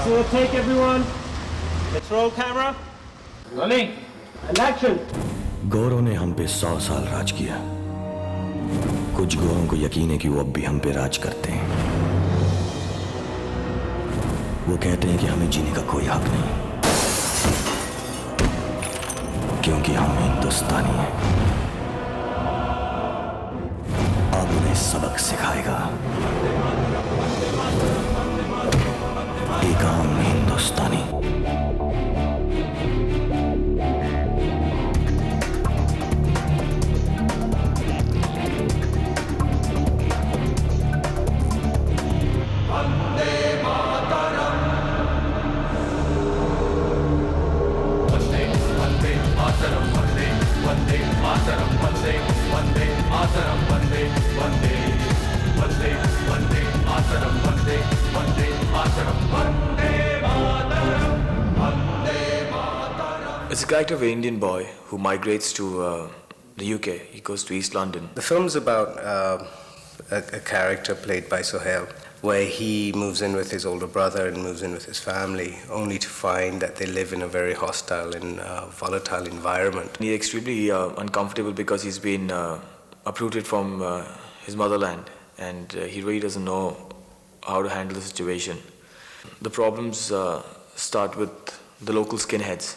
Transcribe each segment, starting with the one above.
So take everyone. Let's roll camera. Rolling. And action. गौरों ने हम पे 100 साल राज किया। कुछ गौरों को यकीन है कि वो अब भी हम पे राज करते हैं। वो कहते हैं कि हमें जीने का कोई हक नहीं, क्योंकि हम हिंदुस्तानी हैं। अब उन्हें सबक सिखाएगा एक आम हिंदुस्तानी। It's a character of an Indian boy who migrates to the UK. He goes to East London. The film's about a character played by Sohail, where he moves in with his older brother and moves in with his family, only to find that they live in a very hostile and volatile environment. He's extremely uncomfortable because he's been uprooted from his motherland, and he really doesn't know how to handle the situation. The problems start with the local skinheads,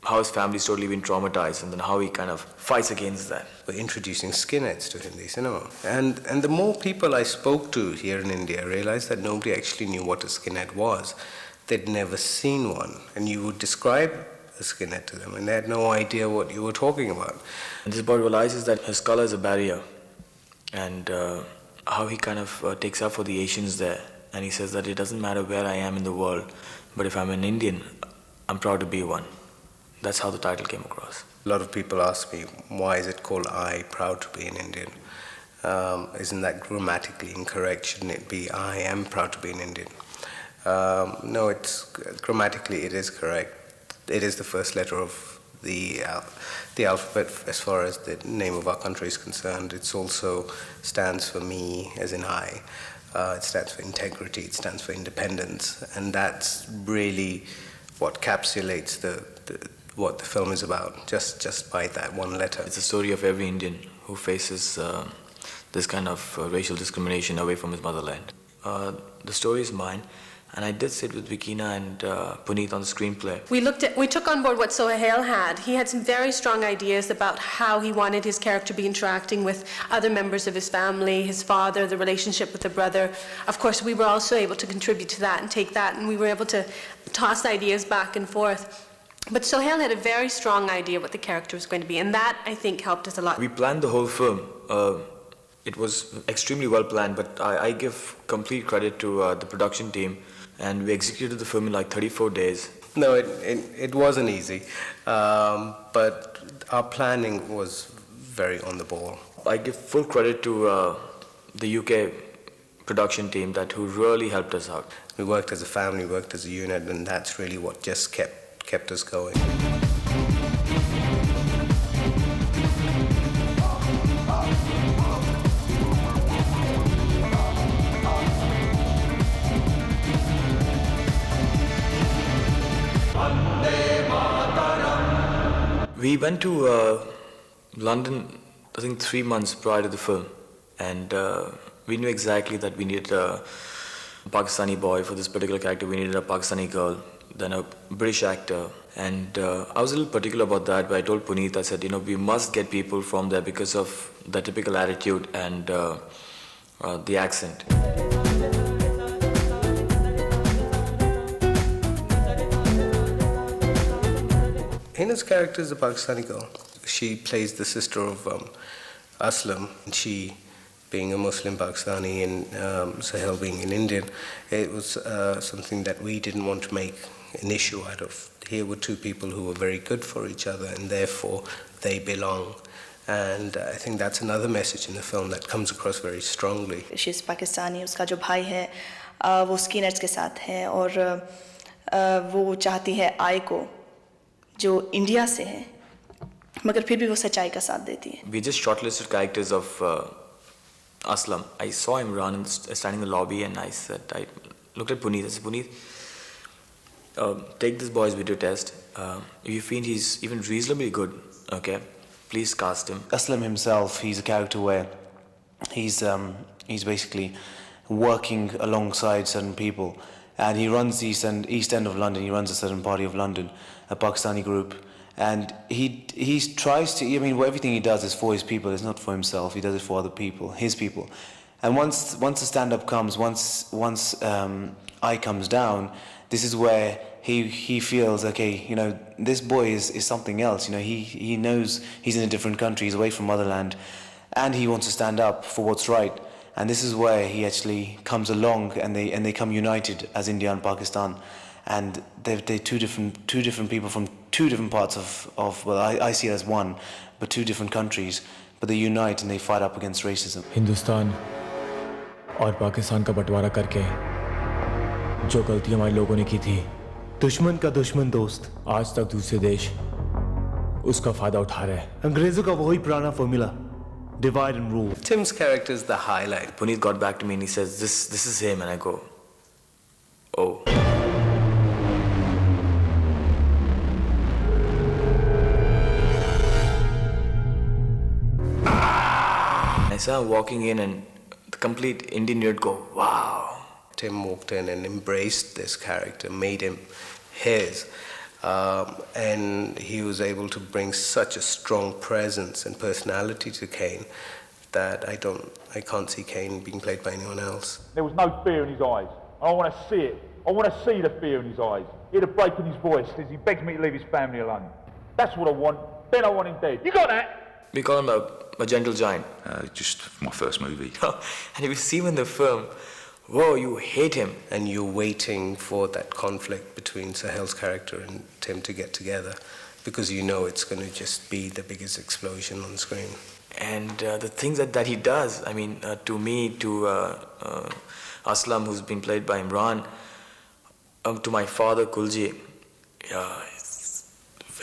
how his family's totally been traumatized, and then how he kind of fights against that. We're introducing skinheads to Hindi cinema. And the more people I spoke to here in India, I realized that nobody actually knew what a skinhead was. They'd never seen one. And you would describe a skinhead to them, and they had no idea what you were talking about. And this boy realizes that his color is a barrier, and how he kind of takes up for the Asians there. And he says that it doesn't matter where I am in the world, but if I'm an Indian, I'm proud to be one. That's how the title came across. A lot of people ask me, why is it called I, proud to be an Indian? Isn't that grammatically incorrect? Shouldn't it be I am proud to be an Indian? No, it's grammatically it is correct. It is the first letter of the alphabet as far as the name of our country is concerned. It also stands for me, as in I. It stands for integrity, it stands for independence, and that's really what encapsulates what the film is about, just by that one letter. It's a story of every Indian who faces this kind of racial discrimination away from his motherland. The story is mine, and I did sit with Vekeana and Puneet on the screenplay. We took on board what Sohail had. He had some very strong ideas about how he wanted his character to be interacting with other members of his family, his father, the relationship with the brother. Of course, we were also able to contribute to that and take that, and we were able to toss ideas back and forth. But Sohail had a very strong idea what the character was going to be, and that, I think, helped us a lot. We planned the whole film. It was extremely well planned, but I give complete credit to the production team, and we executed the film in like 34 days. No, it wasn't easy, but our planning was very on the ball. I give full credit to the UK production team who really helped us out. We worked as a family, worked as a unit, and that's really what just kept us going. We went to London, I think 3 months prior to the film, and we knew exactly that we needed a Pakistani boy for this particular character. We needed a Pakistani girl, then a British actor, and I was a little particular about that, but I told Puneet, I said, we must get people from there because of the typical attitude and the accent. Hina's character is a Pakistani girl. She plays the sister of Aslam. She, being a Muslim Pakistani and Sohail being an Indian, it was something that we didn't want to make an issue out of. Here were two people who were very good for each other, and therefore they belong. And I think that's another message in the film that comes across very strongly. She's Pakistani. उसका जो भाई है वो Skinheads के साथ है और वो चाहती है आई को जो इंडिया से है मगर फिर भी वो सच्चाई का साथ देती है. We just shortlisted characters of Aslam. I saw him run standing in the lobby, and I looked at Puneet. I said, Puneet, take this boy's video test. If you feel he's even reasonably good, okay, please cast him. Aslam himself, he's a character where he's basically working alongside certain people, and he runs the east end of London. He runs a certain party of London, a Pakistani group, and he tries to. I mean, everything he does is for his people. It's not for himself. He does it for other people, his people. And once the stand-up comes, once I comes down, this is where he feels, okay, you know, this boy is something else. You know, he knows he's in a different country, he's away from motherland, and he wants to stand up for what's right. And this is where he actually comes along, and they come united as India and Pakistan, and they're two different people from two different parts of well, I see it as one, but two different countries, but they unite and they fight up against racism. Hindustan और पाकिस्तान का बंटवारा करके जो गलती हमारे लोगों ने की थी, दुश्मन का दुश्मन दोस्त, आज तक दूसरे देश उसका फायदा उठा रहे हैं. अंग्रेजों का वही पुराना formula, divide and rule. Tim's character is the highlight. Puneet got back to me and he says, this is him, and I go, oh. I saw him walking in and the complete Indian you'd go, wow. Tim walked in and embraced this character, made him his. And he was able to bring such a strong presence and personality to Cain that I can't see Cain being played by anyone else. There was no fear in his eyes. I want to see it. I want to see the fear in his eyes. Hear the break in his voice as he begs me to leave his family alone. That's what I want. Then I want him dead. You got that? We call him a gentle giant. Just my first movie. And if you see him in the film, whoa, you hate him. And you're waiting for that conflict between Sohail's character and Tim to get together, because you know it's going to just be the biggest explosion on screen. And the things that he does, I mean, to me, to Aslam, who's been played by Imran, to my father, Kulji, it's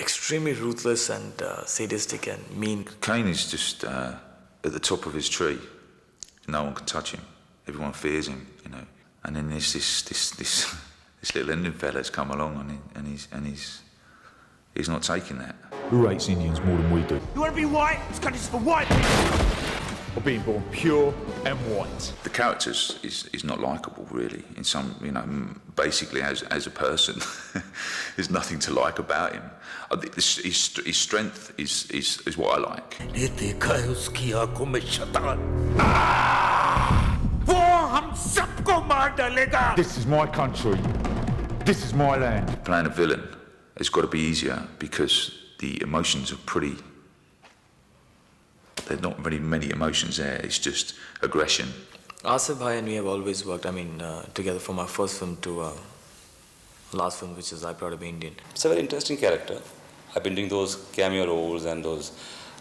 extremely ruthless and sadistic and mean. Cain is just at the top of his tree. No one can touch him. Everyone fears him, you know. And then there's this little Indian fella's come along, and he's not taking that. Who hates Indians more than we do? You want to be white? This country's for white people. Or being born pure and white. The character is not likeable, really. In some, you know, basically as a person, there's nothing to like about him. His strength is what I like. This is my country. This is my land. Playing a villain has got to be easier because the emotions are pretty. There's not very many emotions there. It's just aggression. Asif Bhai and me have always worked, together from our first film to last film, which is I Proud to Be Indian. It's a very interesting character. I've been doing those cameo roles and those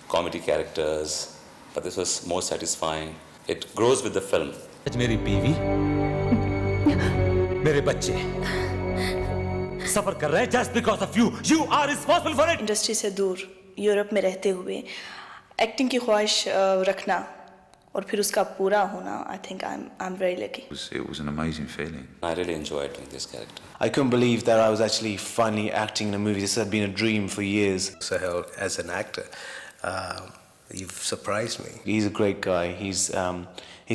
comedy characters, but this was more satisfying. It grows with the film. मेरी बीवी, मेरे बच्चे सफर कर रहे हैं just because of you. You are responsible for it. Industry से दूर Europe में रहते हुए एक्टिंग की ख्वाहिश रखना और फिर उसका पूरा होना, I think I'm very lucky. It was an amazing feeling. I really enjoyed doing this character. I couldn't believe that I was actually finally acting in a movie. This had been a dream for years. Sohail, as an actor, you've surprised me. He's a great guy. He's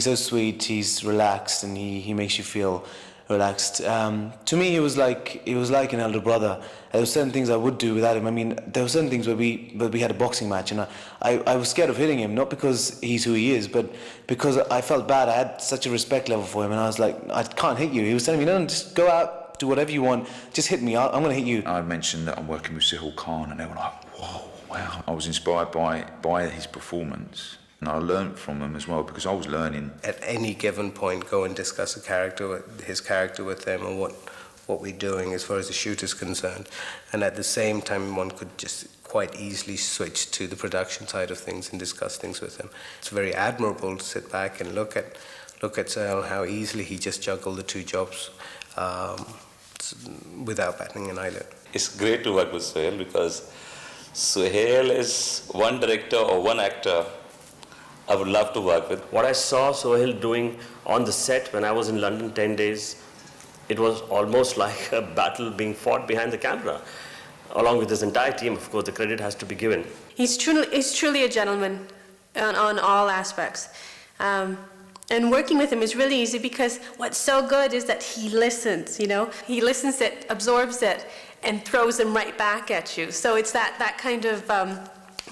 so sweet. He's relaxed, and he makes you feel relaxed. To me, he was like an elder brother. There were certain things I would do without him. I mean, there were certain things where we had a boxing match, and I was scared of hitting him, not because he's who he is, but because I felt bad. I had such a respect level for him, and I was like, I can't hit you. He was telling me, no, just go out, do whatever you want, just hit me. I'm going to hit you. I mentioned that I'm working with Sohail Khan, and they were like, whoa, wow. I was inspired by his performance. And I learned from him as well, because I was learning. At any given point, go and discuss his character with them, or what we're doing as far as the shoot is concerned. And at the same time, one could just quite easily switch to the production side of things and discuss things with him. It's very admirable to sit back and look at Sohail, how easily he just juggled the two jobs without batting an eyelid. It's great to work with Sohail, because Sohail is one director or one actor I would love to work with. What I saw Sohail doing on the set when I was in London 10 days, It was almost like a battle being fought behind the camera. Along with his entire team, of course, the credit has to be given. He's truly a gentleman on all aspects. And working with him is really easy because what's so good is that he listens, you know? He listens it, absorbs it, and throws them right back at you. So it's that kind of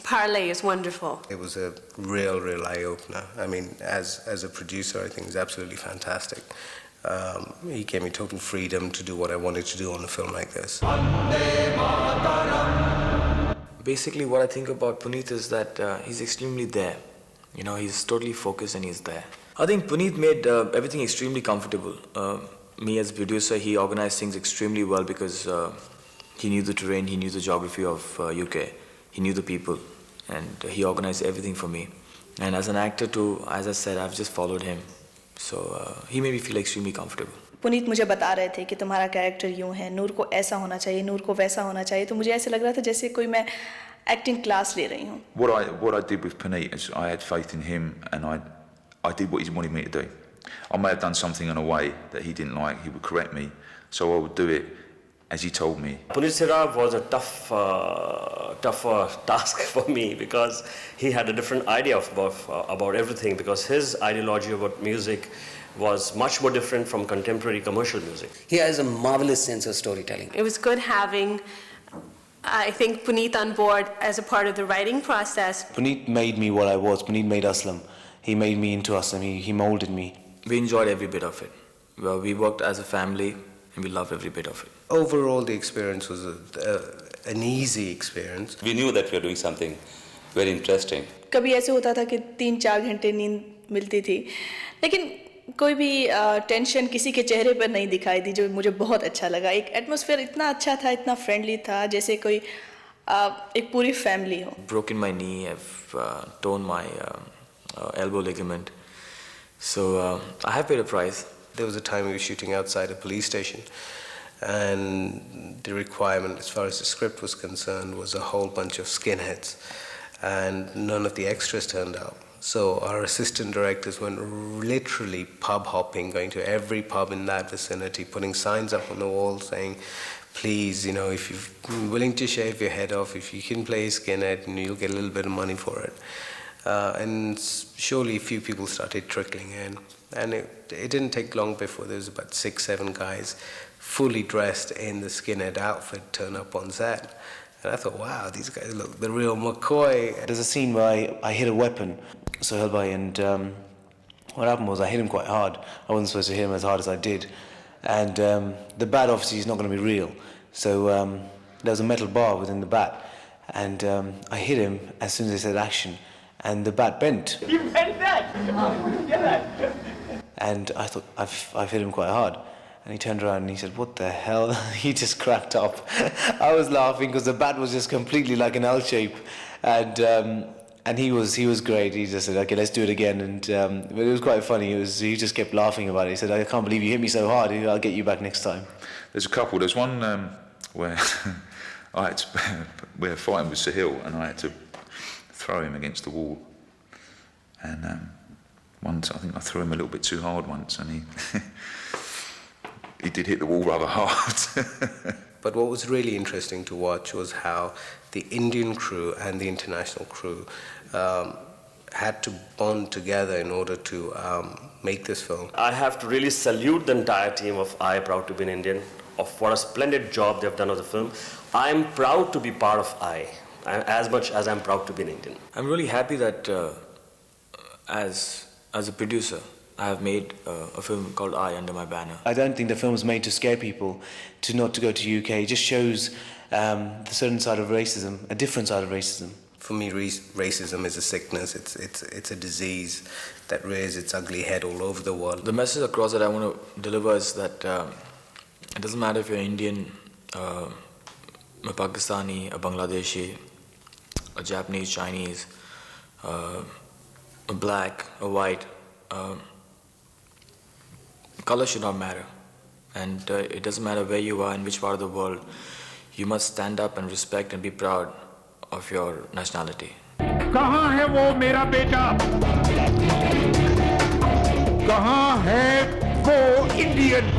parlay is wonderful. It was a real eye-opener. I mean, as a producer, I think it's absolutely fantastic. He gave me total freedom to do what I wanted to do on a film like this. Basically, what I think about Puneet is that he's extremely there. You know, he's totally focused and he's there. I think Puneet made everything extremely comfortable. Me as producer, he organized things extremely well because he knew the terrain, he knew the geography of UK, he knew the people, and he organized everything for me. And as an actor too, as I said, I've just followed him. So he made me feel extremely comfortable. Puneet मुझे बता रहे थे कि तुम्हारा character यूं है, नूर को ऐसा होना चाहिए, नूर को वैसा होना चाहिए, तो मुझे ऐसे लग रहा था जैसे कोई मैं एक्टिंग क्लास ले रही हूँ. What I did with Puneet is I had faith in him and I did what he wanted me to do. I may have done something in a way that he didn't like, he would correct me, so I would do it as he told me. Puneet Sira was a tough task for me because he had a different idea about everything, because his ideology about music was much more different from contemporary commercial music. He has a marvelous sense of storytelling. It was good having, I think, Puneet on board as a part of the writing process. Puneet made me what I was. Puneet made Aslam. He made me into Aslam. He molded me. We enjoyed every bit of it. Well, we worked as a family and we loved every bit of it. Overall, the experience was an easy experience. We knew that we were doing something very interesting. कभी ऐसे होता था कि 3-4 घंटे नींद मिलती थी, लेकिन कोई भी टेंशन किसी के चेहरे पर नहीं दिखाई दी, जो मुझे बहुत अच्छा लगा. एक एटमॉस्फेयर इतना अच्छा था, इतना फ्रेंडली था, जैसे कोई एक पूरी फैमिली हो. Broken my knee, I've torn my elbow ligament, so I have paid a price. There was a time we were shooting outside a police station, and the requirement as far as the script was concerned was a whole bunch of skinheads, and none of the extras turned out. So our assistant directors went literally pub hopping, going to every pub in that vicinity, putting signs up on the wall saying, please, you know, if you're willing to shave your head off, if you can play skinhead, you'll get a little bit of money for it. And surely a few people started trickling in. And it didn't take long before there was about 6-7 guys fully dressed in the skinhead outfit turn up on set. And I thought, wow, these guys look the real McCoy. There's a scene where I hit a weapon, Sohail bhai, and what happened was I hit him quite hard. I wasn't supposed to hit him as hard as I did. And the bat obviously is not going to be real. So there was a metal bar within the bat. And I hit him as soon as they said action. And the bat bent. You bent that? Yeah. And I thought, I've hit him quite hard. And he turned around and he said, what the hell? He just cracked up. I was laughing because the bat was just completely like an L shape. And he was great. He just said, okay, let's do it again. And but it was quite funny. He just kept laughing about it. He said, I can't believe you hit me so hard. I'll get you back next time. There's a couple. There's one where we're fighting with Sohail and I had to throw him against the wall. And once, I think I threw him a little bit too hard once, and he did hit the wall rather hard. But what was really interesting to watch was how the Indian crew and the international crew had to bond together in order to make this film. I have to really salute the entire team of I Proud to be an Indian, of what a splendid job they've done of the film. I'm proud to be part of I, as much as I'm proud to be an Indian. I'm really happy that as a producer, I have made a film called I under my banner. I don't think the film was made to scare people, not to go to UK. It just shows the certain side of racism, a different side of racism. For me, racism is a sickness. It's a disease that rears its ugly head all over the world. The message across that I want to deliver is that it doesn't matter if you're Indian, a Pakistani, a Bangladeshi, a Japanese, Chinese, a black, a white. Color should not matter, and it doesn't matter where you are, in which part of the world. You must stand up and respect and be proud of your nationality. कहाँ है वो मेरा बेटा? कहाँ है वो Indian?